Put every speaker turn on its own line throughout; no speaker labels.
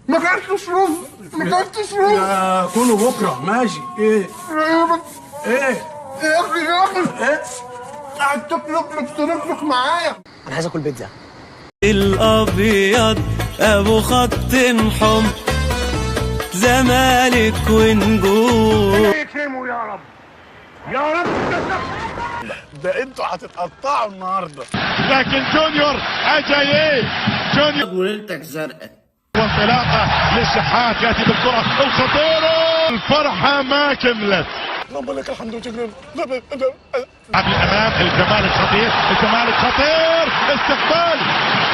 ما كلتش رز، ما كلتش رز.
يا كله بكره ماشي. ايه ايه
يا اخي يا اخي
ايه؟
قاعد تنفخ معايا.
انا عايز اكل بيتزا.
الابيض ابو خط حمر، زمالك ونجوم.
يكرمه يا رب يا رب.
ده انتوا هتتقطعوا النهارده.
لكن جونيور اجاييه جونيور
وليلتك زرقاء.
وانطلاقه للشحات ياتي بالكره الخطيره، الفرحه ما كملت.
ربنا لك الحمد وشكرا.
قبل الامام الزمالك خطير، الزمالك خطير،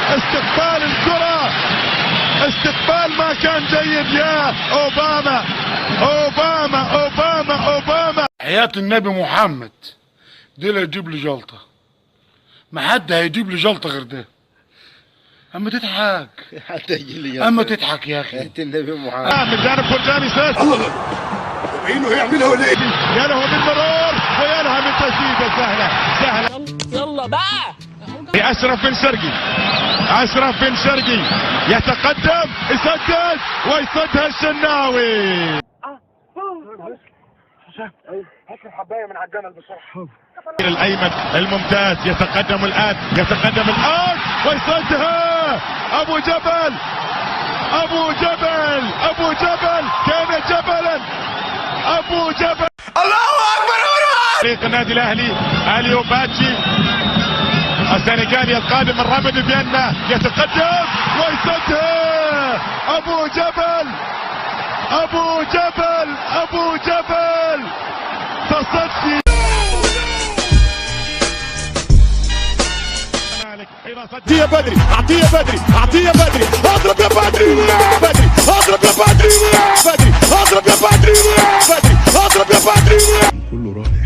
استقبال الكره، استقبال ما كان جيد يا اوباما.
حياة النبي محمد دي اللي يجيب لي جلطة، ما حد هيجيب لي جلطة غير ده. اما تضحك
حتى يجي لي
اما تضحك يا اخي.
النبي محمد.
من جانب فرجاني سيد،
انه هيعملها ولا ايه؟
يا له من مرور ويا لها من تسديده سهله.
يلا بقى.
أشرف بن شرقي يتقدم، يسدد ويصدها الشناوي.
هات الحبايه من على الجمل بسرعه.
الأيمن الممتاز يتقدم الآن ويصدها. أبو جبل كان جبلا. أبو جبل.
الله اكبر.
فريق النادي الأهلي اليو باتشي السنغالي القادم من رابد فيينا يتقدم ويصدها. أبو جبل تصدي. عطية بدري اضرب يا بدري
كله رايح.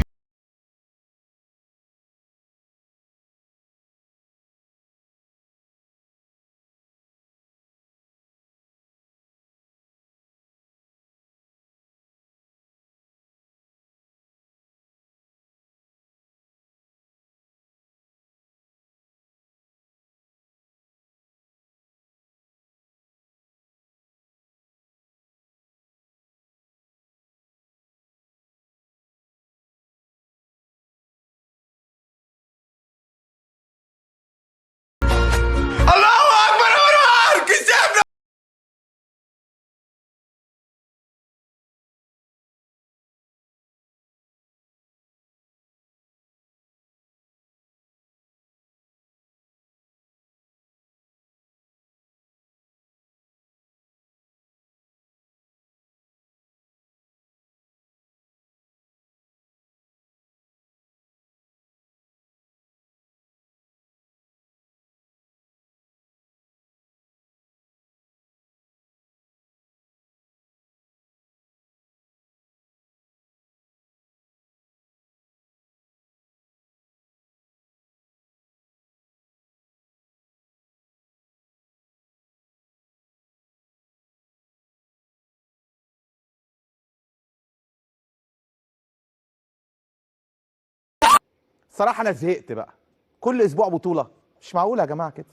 صراحة أنا زهقت بقى. كل أسبوع بطولة، مش معقولة يا جماعة كده.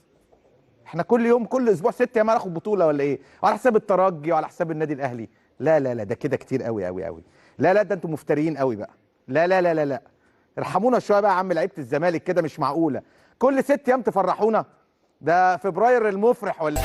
إحنا كل يوم كل أسبوع 6 أيام ناخد بطولة ولا إيه؟ على حساب الترجي وعلى حساب النادي الأهلي. لا لا لا، ده كده كتير قوي قوي قوي. لا لا، ده أنتوا مفتريين قوي بقى. لا لا لا لا لا. ارحمونا شوية بقى يا عم لعيبة الزمالك، كده مش معقولة. كل 6 أيام تفرحونا؟ ده فبراير المفرح ولا